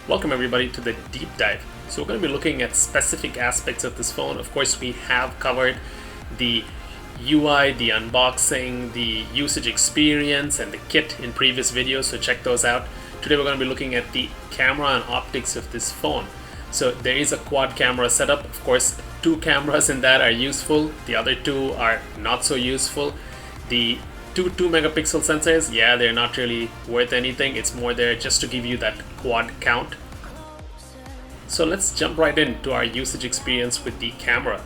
Welcome everybody to the deep dive. So we're going to be looking at specific aspects of this phone. Of course, we have covered the UI, the unboxing, the usage experience, and the kit in previous videos, so check those out. Today we're going to be looking at the camera and optics of this phone. So there is a quad camera setup. Of course, 2 cameras in that are useful. The other 2 are not so useful. The two 2-megapixel sensors, yeah, they're not really worth anything. It's more there just to give you that quad count. So let's jump right into our usage experience with the camera.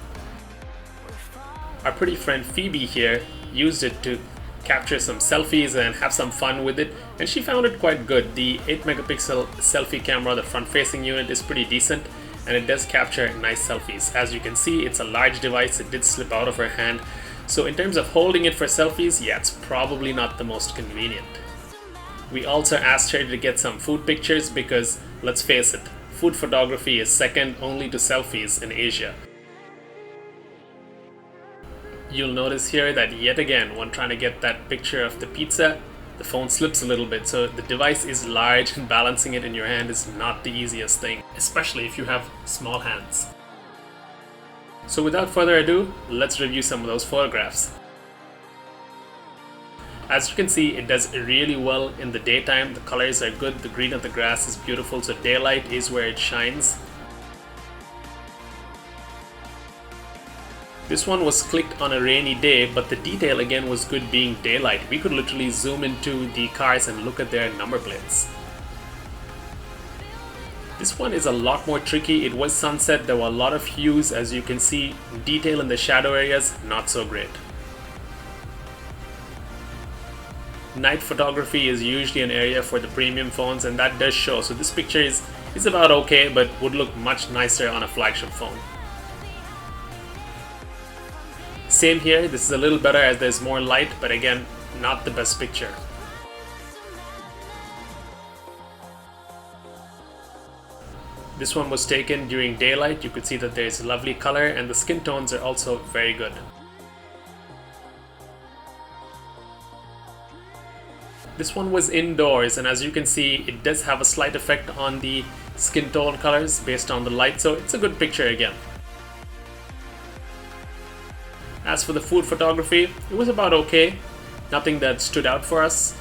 Our pretty friend Phoebe here used it to capture some selfies and have some fun with it, and she found it quite good. The 8-megapixel selfie camera, the front-facing unit, is pretty decent, and it does capture nice selfies. As you can see, it's a large device. It did slip out of her hand. So in terms of holding it for selfies, yeah, it's probably not the most convenient. We also asked her to get some food pictures because, let's face it, food photography is second only to selfies in Asia. You'll notice here that yet again, when trying to get that picture of the pizza, the phone slips a little bit. So the device is large and balancing it in your hand is not the easiest thing, especially if you have small hands. So without further ado, let's review some of those photographs. As you can see, it does really well in the daytime. The colors are good, the green of the grass is beautiful, so daylight is where it shines. This one was clicked on a rainy day, but the detail again was good being daylight. We could literally zoom into the cars and look at their number plates. This one is a lot more tricky. It was sunset, there were a lot of hues, as you can see. Detail in the shadow areas, not so great. Night photography is usually an area for the premium phones, and that does show. So this picture is about okay, but would look much nicer on a flagship phone. Same here, this is a little better as there's more light, but again, not the best picture. This one was taken during daylight. You could see that there's lovely color and the skin tones are also very good. This one was indoors, and as you can see, it does have a slight effect on the skin tone colors based on the light, so it's a good picture again. As for the food photography, it was about okay. Nothing that stood out for us.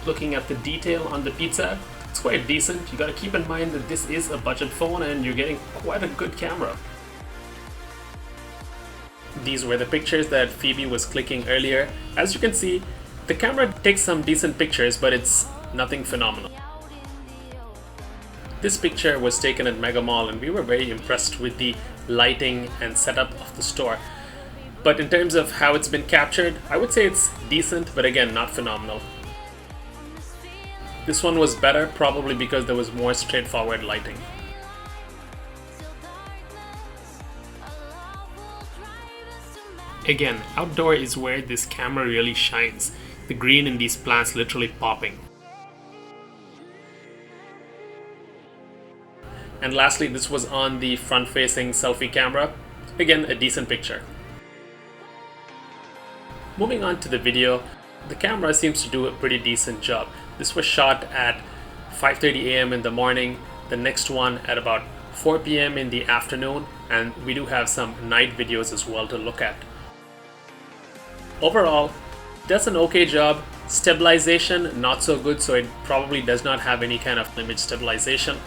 Looking at the detail on the pizza, it's quite decent. You gotta keep in mind that this is a budget phone and you're getting quite a good camera. These were the pictures that Phoebe was clicking earlier. As you can see, the camera takes some decent pictures, but it's nothing phenomenal. This picture was taken at Mega Mall and we were very impressed with the lighting and setup of the store. But in terms of how it's been captured, I would say it's decent, but again, not phenomenal. This one was better, probably because there was more straightforward lighting. Again, outdoor is where this camera really shines. The green in these plants literally popping. And lastly, this was on the front-facing selfie camera. Again, a decent picture. Moving on to the video, the camera seems to do a pretty decent job. This was shot at 5:30 a.m. in the morning, the next one at about 4 p.m. in the afternoon, and we do have some night videos as well to look at. Overall, does an okay job. Stabilization, not so good, so it probably does not have any kind of image stabilization.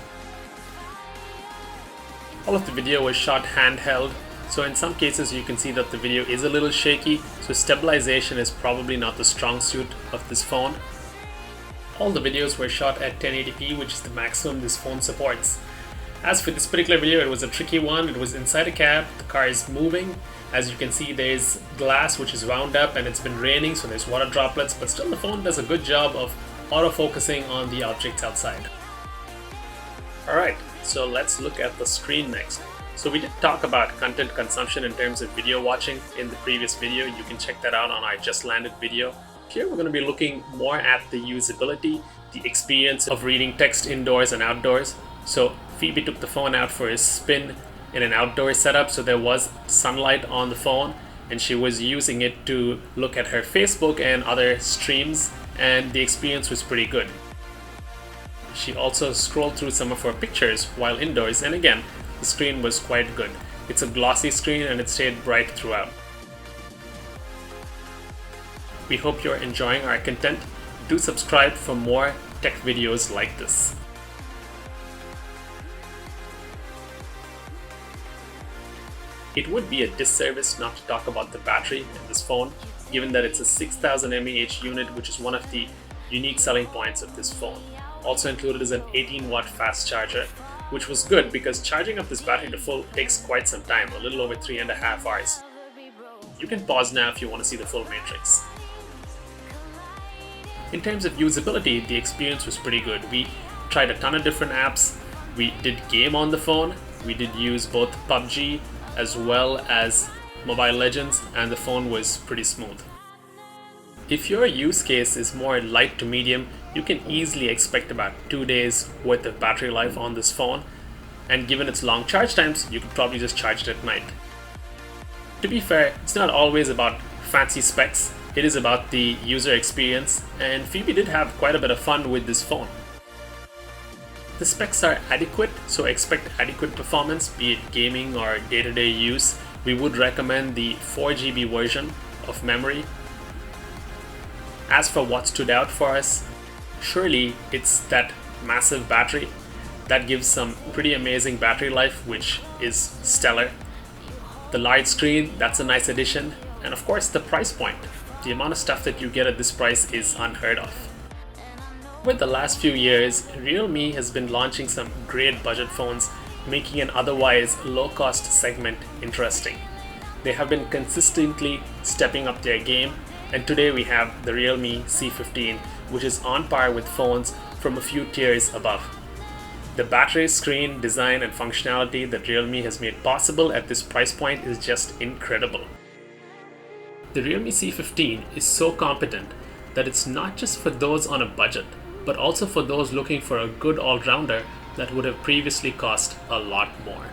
All of the video was shot handheld, so in some cases you can see that the video is a little shaky, so stabilization is probably not the strong suit of this phone. All the videos were shot at 1080p, which is the maximum this phone supports. As for this particular video, it was a tricky one. It was inside a cab, the car is moving. As you can see, there's glass which is wound up and it's been raining, so there's water droplets, but still the phone does a good job of auto-focusing on the objects outside. Alright, so let's look at the screen next. So we did talk about content consumption in terms of video watching in the previous video. You can check that out on our Just Landed video. Here we're going to be looking more at the usability, the experience of reading text indoors and outdoors. So Phoebe took the phone out for a spin in an outdoor setup, so there was sunlight on the phone, and she was using it to look at her Facebook and other streams, and the experience was pretty good. She also scrolled through some of her pictures while indoors, and again, the screen was quite good. It's a glossy screen and it stayed bright throughout. We hope you're enjoying our content. Do subscribe for more tech videos like this. It would be a disservice not to talk about the battery in this phone, given that it's a 6000 mAh unit, which is one of the unique selling points of this phone. Also included is an 18-watt fast charger, which was good because charging up this battery to full takes quite some time, a little over 3.5 hours. You can pause now if you want to see the full matrix. In terms of usability, the experience was pretty good. We tried a ton of different apps. We did game on the phone. We did use both PUBG as well as Mobile Legends, and the phone was pretty smooth. If your use case is more light to medium, you can easily expect about 2 days worth of battery life on this phone, and given its long charge times, you could probably just charge it at night. To be fair, it's not always about fancy specs, it is about the user experience, and Phoebe did have quite a bit of fun with this phone. The specs are adequate, so expect adequate performance, be it gaming or day-to-day use. We would recommend the 4GB version of memory. As for what stood out for us, surely it's that massive battery that gives some pretty amazing battery life, which is stellar. The large screen, that's a nice addition, and of course the price point. The amount of stuff that you get at this price is unheard of. Over the last few years, Realme has been launching some great budget phones, making an otherwise low-cost segment interesting. They have been consistently stepping up their game, and today we have the Realme C15, which is on par with phones from a few tiers above. The battery, screen, design, and functionality that Realme has made possible at this price point is just incredible. The Realme C15 is so competent that it's not just for those on a budget, but also for those looking for a good all-rounder that would have previously cost a lot more.